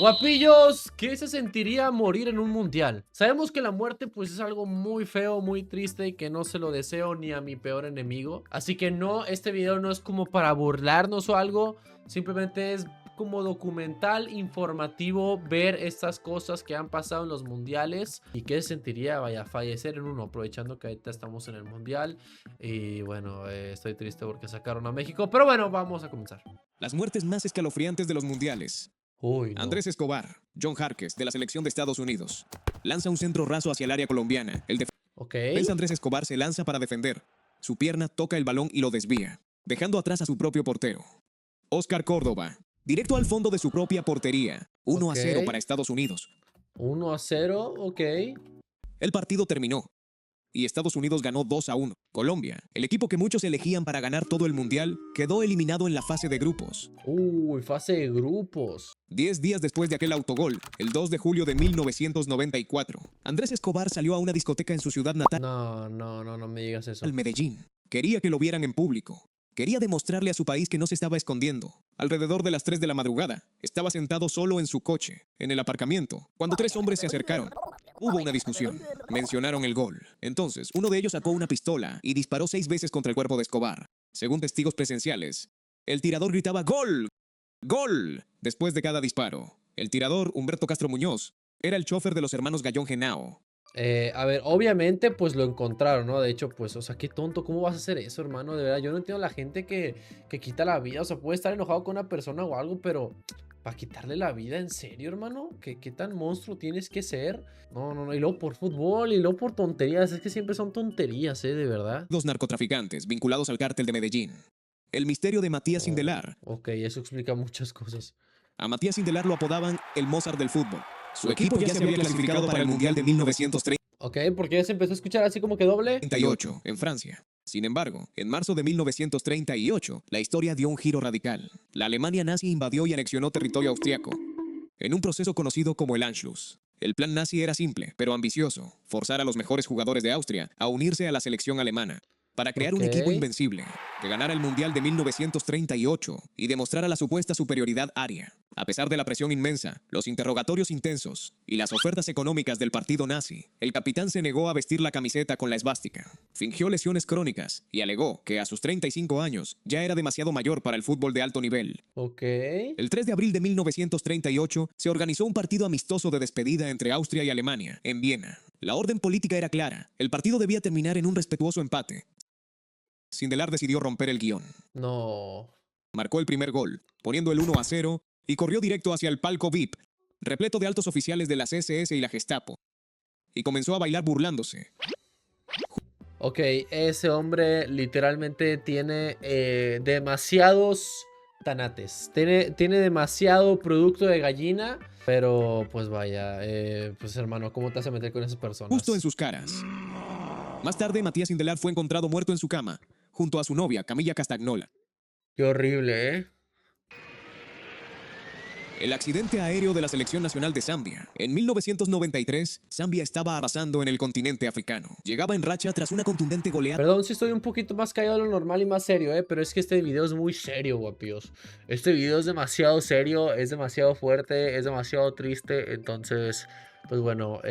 Guapillos, ¿qué se sentiría morir en un mundial? Sabemos que la muerte pues es algo muy feo, muy triste y que no se lo deseo ni a mi peor enemigo. Así que no, este video no es como para burlarnos o algo, simplemente es como documental, informativo, ver estas cosas que han pasado en los mundiales y qué se sentiría, vaya, fallecer en uno, aprovechando que ahorita estamos en el mundial. Y bueno, estoy triste porque sacaron a México, pero bueno, vamos a comenzar. Las muertes más escalofriantes de los mundiales. Uy, no. Andrés Escobar, John Jarques, de la selección de Estados Unidos. Lanza un centro raso hacia el área colombiana. El Ok. defensa Andrés Escobar se lanza para defender. Su pierna toca el balón y lo desvía, dejando atrás a su propio portero. Oscar Córdoba, directo al fondo de su propia portería. 1-0 para Estados Unidos. 1-0, ok. El partido terminó y Estados Unidos ganó 2-1. Colombia, el equipo que muchos elegían para ganar todo el mundial, quedó eliminado en la fase de grupos. Uy, fase de grupos. 10 días después de aquel autogol, el 2 de julio de 1994, Andrés Escobar salió a una discoteca en su ciudad natal, No, no, no, no me digas eso. Medellín. Quería que lo vieran en público. Quería demostrarle a su país que no se estaba escondiendo. Alrededor de las 3 de la madrugada, estaba sentado solo en su coche, en el aparcamiento, cuando 3 hombres se acercaron. Hubo una discusión. Mencionaron el gol. Entonces, uno de ellos sacó una pistola y disparó 6 veces contra el cuerpo de Escobar. Según testigos presenciales, el tirador gritaba ¡Gol! ¡Gol! Después de cada disparo. El tirador, Humberto Castro Muñoz, era el chofer de los hermanos Gallón Genao. A ver, obviamente pues lo encontraron, ¿no? De hecho, pues, o sea, qué tonto, ¿cómo vas a hacer eso, hermano? De verdad, yo no entiendo a la gente que quita la vida. O sea, puede estar enojado con una persona o algo, pero para quitarle la vida, ¿en serio, hermano? ¿Qué tan monstruo tienes que ser? No, no, no, y luego por fútbol, y luego por tonterías. Es que siempre son tonterías, de verdad. 2 narcotraficantes vinculados al cártel de Medellín. El misterio de Matías Sindelar. Ok, eso explica muchas cosas. A Matías Sindelar lo apodaban el Mozart del fútbol. Su equipo ya se había clasificado para el Mundial de 1938 Ok, porque ya se empezó a escuchar así como que doble. en Francia. Sin embargo, en marzo de 1938, la historia dio un giro radical. La Alemania nazi invadió y anexionó territorio austriaco, en un proceso conocido como el Anschluss. El plan nazi era simple, pero ambicioso: forzar a los mejores jugadores de Austria a unirse a la selección alemana, para crear un equipo invencible, que ganara el Mundial de 1938 y demostrara la supuesta superioridad aria. A pesar de la presión inmensa, los interrogatorios intensos y las ofertas económicas del partido nazi, el capitán se negó a vestir la camiseta con la esvástica. Fingió lesiones crónicas y alegó que a sus 35 años ya era demasiado mayor para el fútbol de alto nivel. Ok. El 3 de abril de 1938 se organizó un partido amistoso de despedida entre Austria y Alemania, en Viena. La orden política era clara: el partido debía terminar en un respetuoso empate. Sindelar decidió romper el guión. No. Marcó el primer gol, poniendo el 1-0, y corrió directo hacia el palco VIP, repleto de altos oficiales de las SS y la Gestapo, y comenzó a bailar burlándose. Ok, ese hombre literalmente tiene demasiados tanates. Tiene demasiado producto de gallina. Pero pues vaya, pues hermano, ¿cómo te vas a meter con esas personas? Justo en sus caras. Más tarde, Matías Sindelar fue encontrado muerto en su cama, junto a su novia, Camilla Castagnola. Qué horrible, ¿eh? El accidente aéreo de la Selección Nacional de Zambia. En 1993, Zambia estaba arrasando en el continente africano. Llegaba en racha tras una contundente goleada. Perdón si estoy un poquito más callado de lo normal y más serio, pero es que este video es muy serio, guapíos. Este video es demasiado serio, es demasiado fuerte, es demasiado triste, entonces... Pues bueno,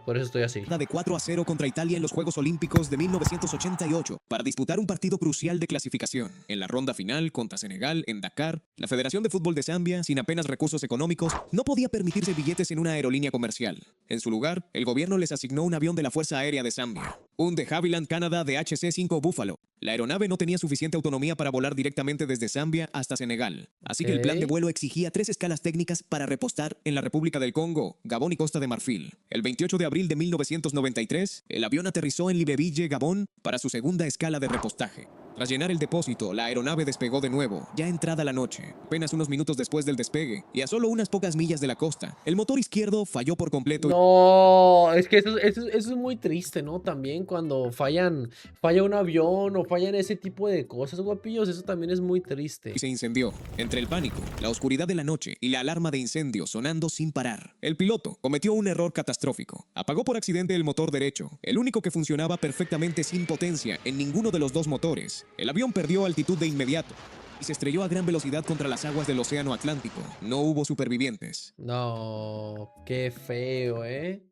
por eso estoy así. De 4-0 contra Italia en los Juegos Olímpicos de 1988 para disputar un partido crucial de clasificación. En la ronda final contra Senegal en Dakar, la Federación de Fútbol de Zambia, sin apenas recursos económicos, no podía permitirse billetes en una aerolínea comercial. En su lugar, el gobierno les asignó un avión de la Fuerza Aérea de Zambia, un de Havilland Canada DHC-5 Buffalo. La aeronave no tenía suficiente autonomía para volar directamente desde Zambia hasta Senegal, así que el plan de vuelo exigía 3 escalas técnicas para repostar en la República del Congo, Gabón y Costa de Marfil. El 28 de abril de 1993, el avión aterrizó en Libreville, Gabón, para su segunda escala de repostaje. Tras llenar el depósito, la aeronave despegó de nuevo, ya entrada la noche, apenas unos minutos después del despegue, y a solo unas pocas millas de la costa. El motor izquierdo falló por completo. No, es que eso es muy triste, ¿no? También cuando falla un avión o fallan ese tipo de cosas, guapillos, eso también es muy triste. Y se incendió. Entre el pánico, la oscuridad de la noche y la alarma de incendio sonando sin parar, el piloto cometió un error catastrófico. Apagó por accidente el motor derecho, el único que funcionaba perfectamente sin potencia en ninguno de los dos motores. El avión perdió altitud de inmediato y se estrelló a gran velocidad contra las aguas del Océano Atlántico. No hubo supervivientes. No, qué feo, ¿eh?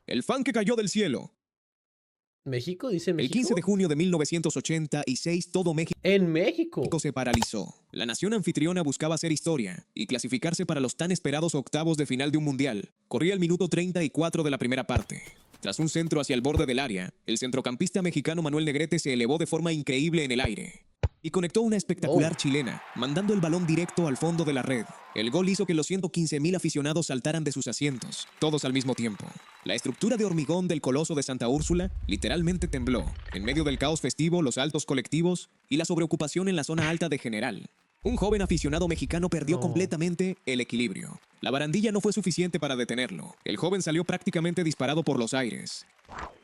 El fan que cayó del cielo. ¿México? ¿Dice México? El 15 de junio de 1986, todo México En México. se paralizó. La nación anfitriona buscaba hacer historia y clasificarse para los tan esperados octavos de final de un mundial. Corría el minuto 34 de la primera parte. Tras un centro hacia el borde del área, el centrocampista mexicano Manuel Negrete se elevó de forma increíble en el aire y conectó una espectacular chilena, mandando el balón directo al fondo de la red. El gol hizo que los 115,000 aficionados saltaran de sus asientos, todos al mismo tiempo. La estructura de hormigón del Coloso de Santa Úrsula literalmente tembló, en medio del caos festivo, los saltos colectivos y la sobreocupación en la zona alta de General. Un joven aficionado mexicano perdió completamente el equilibrio. La barandilla no fue suficiente para detenerlo. El joven salió prácticamente disparado por los aires.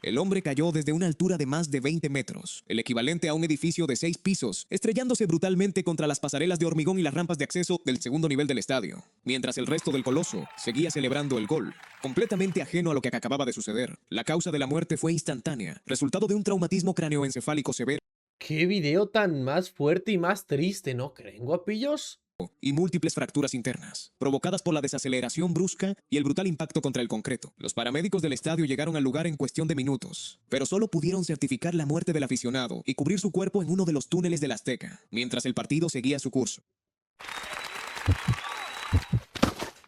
El hombre cayó desde una altura de más de 20 metros, el equivalente a un edificio de 6 pisos, estrellándose brutalmente contra las pasarelas de hormigón y las rampas de acceso del segundo nivel del estadio, mientras el resto del Coloso seguía celebrando el gol, completamente ajeno a lo que acababa de suceder. La causa de la muerte fue instantánea, resultado de un traumatismo craneoencefálico severo Qué video tan más fuerte y más triste, ¿no creen, guapillos? y múltiples fracturas internas, provocadas por la desaceleración brusca y el brutal impacto contra el concreto. Los paramédicos del estadio llegaron al lugar en cuestión de minutos, pero solo pudieron certificar la muerte del aficionado y cubrir su cuerpo en uno de los túneles del Azteca, mientras el partido seguía su curso.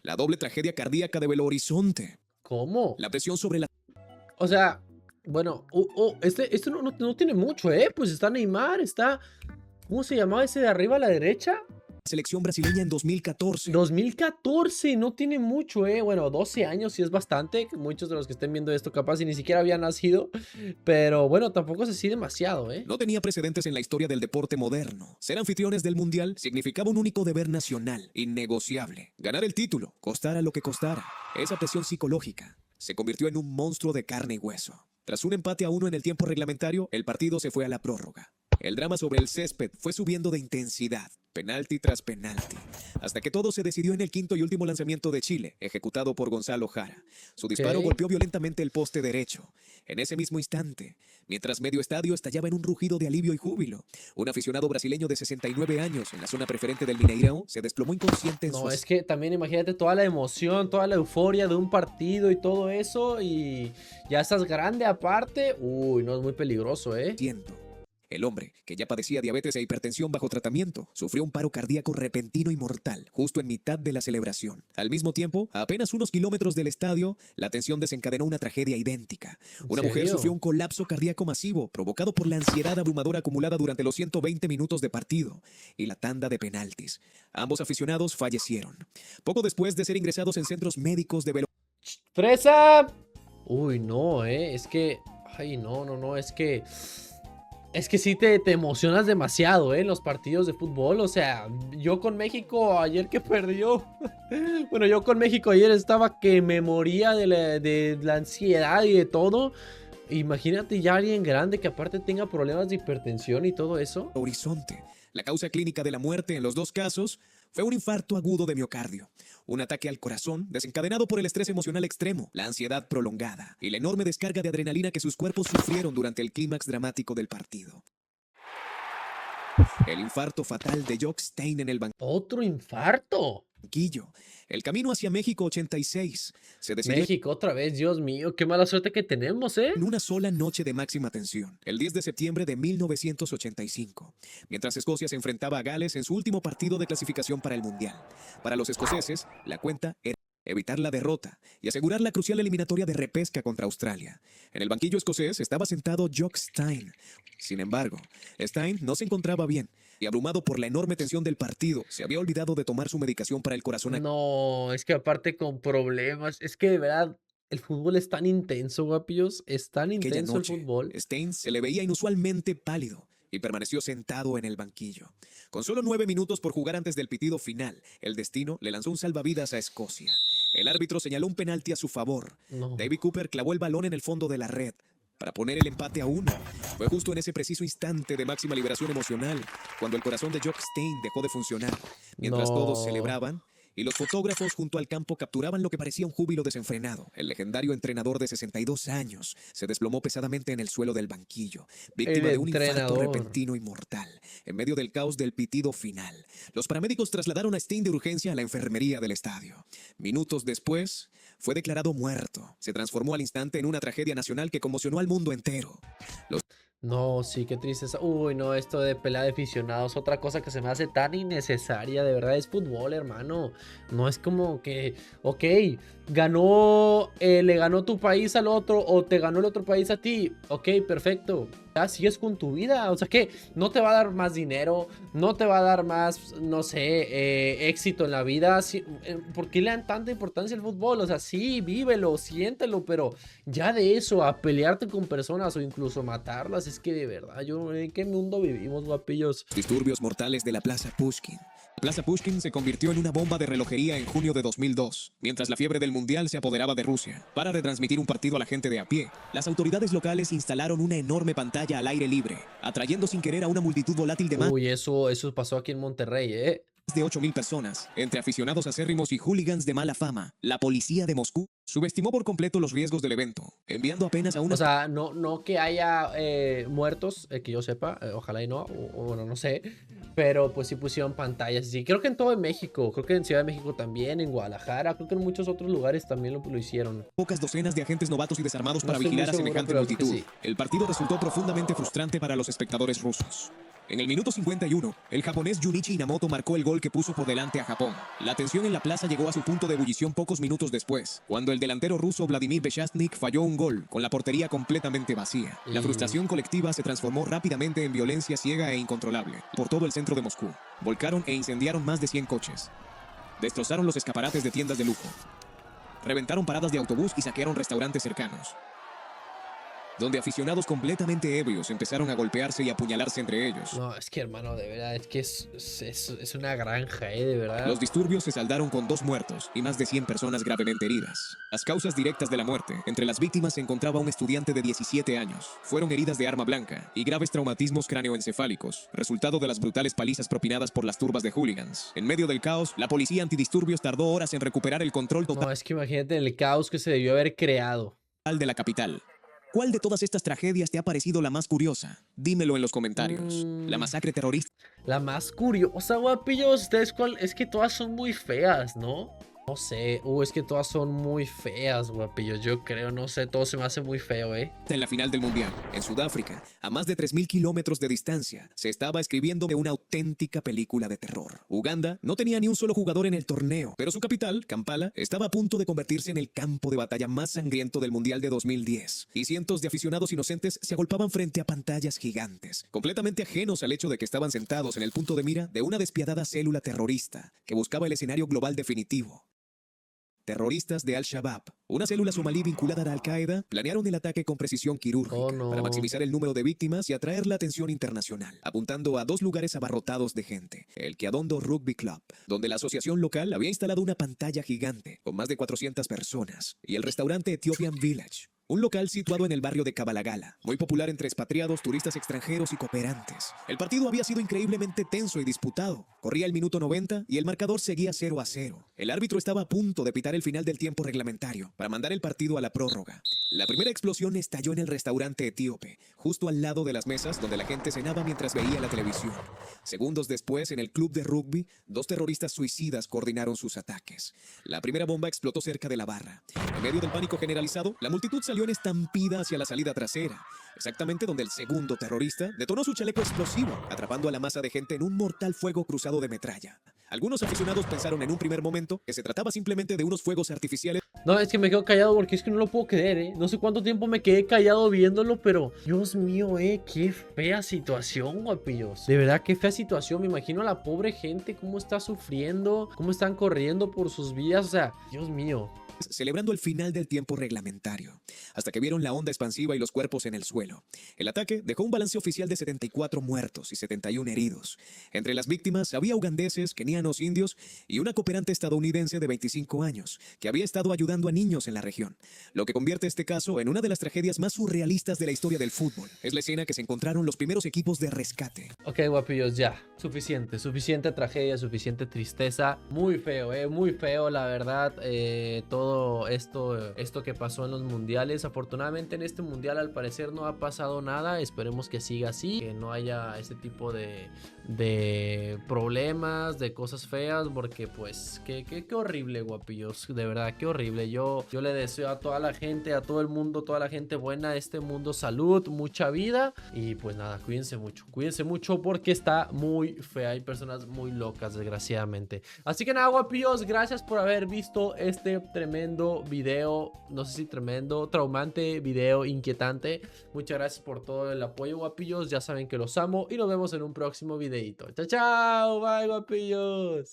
La doble tragedia cardíaca de Belo Horizonte. ¿Cómo? La presión sobre la O sea, bueno, este no tiene mucho, ¿eh? Pues está Neymar, está... ¿Cómo se llamaba ese de arriba a la derecha? selección brasileña en 2014. 2014, no tiene mucho, bueno, 12 años sí es bastante. Muchos de los que estén viendo esto capaz y ni siquiera habían nacido, pero bueno, tampoco es así demasiado, No tenía precedentes en la historia del deporte moderno. Ser anfitriones del mundial significaba un único deber nacional, innegociable. Ganar el título, costara lo que costara. Esa presión psicológica se convirtió en un monstruo de carne y hueso. Tras un empate a 1 en el tiempo reglamentario, el partido se fue a la prórroga. El drama sobre el césped fue subiendo de intensidad, penalti tras penalti, hasta que todo se decidió en el quinto y último lanzamiento de Chile, ejecutado por Gonzalo Jara. Su disparo golpeó violentamente el poste derecho. En ese mismo instante, mientras medio estadio estallaba en un rugido de alivio y júbilo, un aficionado brasileño de 69 años en la zona preferente del Mineirão se desplomó inconsciente en su... No, es que también imagínate toda la emoción, toda la euforia de un partido y todo eso, y ya estás grande aparte. Uy, no, es muy peligroso, El hombre, que ya padecía diabetes e hipertensión bajo tratamiento, sufrió un paro cardíaco repentino y mortal, justo en mitad de la celebración. Al mismo tiempo, a apenas unos kilómetros del estadio, la tensión desencadenó una tragedia idéntica. Una mujer sufrió un colapso cardíaco masivo, provocado por la ansiedad abrumadora acumulada durante los 120 minutos de partido y la tanda de penaltis. Ambos aficionados fallecieron, poco después de ser ingresados en centros médicos de Belo... ¡Fresa! Uy, no, es que... Ay, no, es que... Es que sí te emocionas demasiado, en los partidos de fútbol. O sea, yo con México ayer que perdió. Bueno, yo con México ayer estaba que me moría de la ansiedad y de todo. Imagínate ya alguien grande que aparte tenga problemas de hipertensión y todo eso. Horizonte. La causa clínica de la muerte en los dos casos fue un infarto agudo de miocardio, un ataque al corazón desencadenado por el estrés emocional extremo, la ansiedad prolongada y la enorme descarga de adrenalina que sus cuerpos sufrieron durante el clímax dramático del partido. El infarto fatal de Jock Stein en el ¿Otro infarto? banquillo. El camino hacia México 86 se decidió México otra vez, Dios mío, qué mala suerte que tenemos, en una sola noche de máxima tensión, el 10 de septiembre de 1985, mientras Escocia se enfrentaba a Gales en su último partido de clasificación para el Mundial. Para los escoceses, la cuenta era evitar la derrota y asegurar la crucial eliminatoria de repesca contra Australia. En el banquillo escocés estaba sentado Jock Stein. Sin embargo, Stein no se encontraba bien y, abrumado por la enorme tensión del partido, se había olvidado de tomar su medicación para el corazón. No, es que aparte con problemas, es que de verdad el fútbol es tan intenso, guapillos, es tan intenso el fútbol. Stein se le veía inusualmente pálido y permaneció sentado en el banquillo. Con solo 9 minutos por jugar antes del pitido final, el destino le lanzó un salvavidas a Escocia. El árbitro señaló un penalti a su favor. David Cooper clavó el balón en el fondo de la red para poner el empate a 1. Fue justo en ese preciso instante de máxima liberación emocional cuando el corazón de Jock Stein dejó de funcionar. Mientras todos celebraban, y los fotógrafos junto al campo capturaban lo que parecía un júbilo desenfrenado. El legendario entrenador de 62 años se desplomó pesadamente en el suelo del banquillo, víctima El de un infarto entrenador. repentino y mortal, en medio del caos del pitido final. Los paramédicos trasladaron a Steen de urgencia a la enfermería del estadio. Minutos después, fue declarado muerto. Se transformó al instante en una tragedia nacional que conmocionó al mundo entero. Los No, sí, qué tristeza. Uy, no, esto de pelea de aficionados, otra cosa que se me hace tan innecesaria, de verdad, es fútbol, hermano. No es como que, ok, ganó, le ganó tu país al otro o te ganó el otro país a ti. Ok, perfecto. Ya sigues con tu vida. O sea que no te va a dar más dinero, no te va a dar más, no sé, éxito en la vida. ¿Por qué le dan tanta importancia al fútbol? O sea, sí, vívelo, siéntelo, pero ya de eso a pelearte con personas o incluso matarlas, es que de verdad, ¿en qué mundo vivimos, guapillos? disturbios mortales de la Plaza Pushkin. La Plaza Pushkin se convirtió en una bomba de relojería en junio de 2002, mientras la fiebre del Mundial se apoderaba de Rusia. Para retransmitir un partido a la gente de a pie, las autoridades locales instalaron una enorme pantalla al aire libre, atrayendo sin querer a una multitud volátil de más Uy, eso pasó aquí en Monterrey, ¿eh? de 8.000 personas, entre aficionados acérrimos y hooligans de mala fama. La policía de Moscú subestimó por completo los riesgos del evento, enviando apenas a O unas sea, no que haya muertos, que yo sepa, ojalá y no, o bueno, no sé, pero pues sí pusieron pantallas, sí, creo que en todo México, creo que en Ciudad de México también, en Guadalajara, creo que en muchos otros lugares también lo hicieron. pocas docenas de agentes novatos y desarmados No para estoy muy vigilar a seguro, semejante pero creo que multitud. sí. El partido resultó profundamente frustrante para los espectadores rusos. En el minuto 51, el japonés Junichi Inamoto marcó el gol que puso por delante a Japón. La tensión en la plaza llegó a su punto de ebullición pocos minutos después, cuando el delantero ruso Vladimir Bechastnik falló un gol, con la portería completamente vacía. La frustración colectiva se transformó rápidamente en violencia ciega e incontrolable. Por todo el centro de Moscú, volcaron e incendiaron más de 100 coches. Destrozaron los escaparates de tiendas de lujo. Reventaron paradas de autobús y saquearon restaurantes cercanos, donde aficionados completamente ebrios empezaron a golpearse y apuñalarse entre ellos. No, es que hermano, de verdad, es que es una granja, de verdad. Los disturbios se saldaron con 2 muertos y más de 100 personas gravemente heridas. Las causas directas de la muerte: entre las víctimas se encontraba un estudiante de 17 años. Fueron heridas de arma blanca y graves traumatismos cráneoencefálicos, resultado de las brutales palizas propinadas por las turbas de hooligans. En medio del caos, la policía antidisturbios tardó horas en recuperar el control total No, es que imagínate el caos que se debió haber creado. de la capital. ¿Cuál de todas estas tragedias te ha parecido la más curiosa? Dímelo en los comentarios. La masacre terrorista La más curiosa, guapillos, ¿ustedes cuál? Es que todas son muy feas, ¿no? No sé, es que todas son muy feas, guapillos, yo creo, no sé, todo se me hace muy feo, ¿eh? en la final del Mundial, en Sudáfrica, a más de 3.000 kilómetros de distancia, se estaba escribiendo de una auténtica película de terror. Uganda no tenía ni un solo jugador en el torneo, pero su capital, Kampala, estaba a punto de convertirse en el campo de batalla más sangriento del Mundial de 2010. Y cientos de aficionados inocentes se agolpaban frente a pantallas gigantes, completamente ajenos al hecho de que estaban sentados en el punto de mira de una despiadada célula terrorista que buscaba el escenario global definitivo. Terroristas de Al-Shabaab, una célula somalí vinculada a Al-Qaeda, planearon el ataque con precisión quirúrgica para maximizar el número de víctimas y atraer la atención internacional, apuntando a 2 lugares abarrotados de gente: el Kyadondo Rugby Club, donde la asociación local había instalado una pantalla gigante con más de 400 personas, y el restaurante Ethiopian Village, un local situado en el barrio de Kabalagala, muy popular entre expatriados, turistas extranjeros y cooperantes. El partido había sido increíblemente tenso y disputado. Corría el minuto 90 y el marcador seguía 0-0. El árbitro estaba a punto de pitar el final del tiempo reglamentario para mandar el partido a la prórroga. La primera explosión estalló en el restaurante etíope, justo al lado de las mesas donde la gente cenaba mientras veía la televisión. Segundos después, en el club de rugby, 2 terroristas suicidas coordinaron sus ataques. La primera bomba explotó cerca de la barra. En medio del pánico generalizado, la multitud salió en estampida hacia la salida trasera, exactamente donde el segundo terrorista detonó su chaleco explosivo, atrapando a la masa de gente en un mortal fuego cruzado de metralla. Algunos aficionados pensaron en un primer momento que se trataba simplemente de unos fuegos artificiales. No, es que me quedo callado porque es que no lo puedo creer, ¿eh? No sé cuánto tiempo me quedé callado viéndolo, pero Dios mío, qué fea situación, guapillos. De verdad, qué fea situación. Me imagino a la pobre gente cómo está sufriendo, cómo están corriendo por sus vidas. O sea, Dios mío. Celebrando el final del tiempo reglamentario, hasta que vieron la onda expansiva y los cuerpos en el suelo. El ataque dejó un balance oficial de 74 muertos y 71 heridos. Entre las víctimas había ugandeses, kenianos, indios y una cooperante estadounidense de 25 años, que había estado ayudando ayudando a niños en la región, lo que convierte este caso en una de las tragedias más surrealistas de la historia del fútbol. Es la escena que se encontraron los primeros equipos de rescate. Ok, guapillos, ya. Suficiente tragedia, suficiente tristeza. Muy feo, muy feo, la verdad. Todo esto que pasó en los mundiales. Afortunadamente en este mundial al parecer no ha pasado nada. Esperemos que siga así, que no haya ese tipo de problemas, de cosas feas, porque pues qué horrible, guapillos, de verdad, qué horrible. Yo le deseo a toda la gente, a todo el mundo, toda la gente buena de este mundo, salud, mucha vida, y pues nada, cuídense mucho porque está muy fea, hay personas muy locas, desgraciadamente. Así que nada, guapillos, gracias por haber visto este tremendo video, no sé si tremendo, traumante video, inquietante. Muchas gracias por todo el apoyo, guapillos, ya saben que los amo y nos vemos en un próximo videito. Chao, chao, bye, guapillos.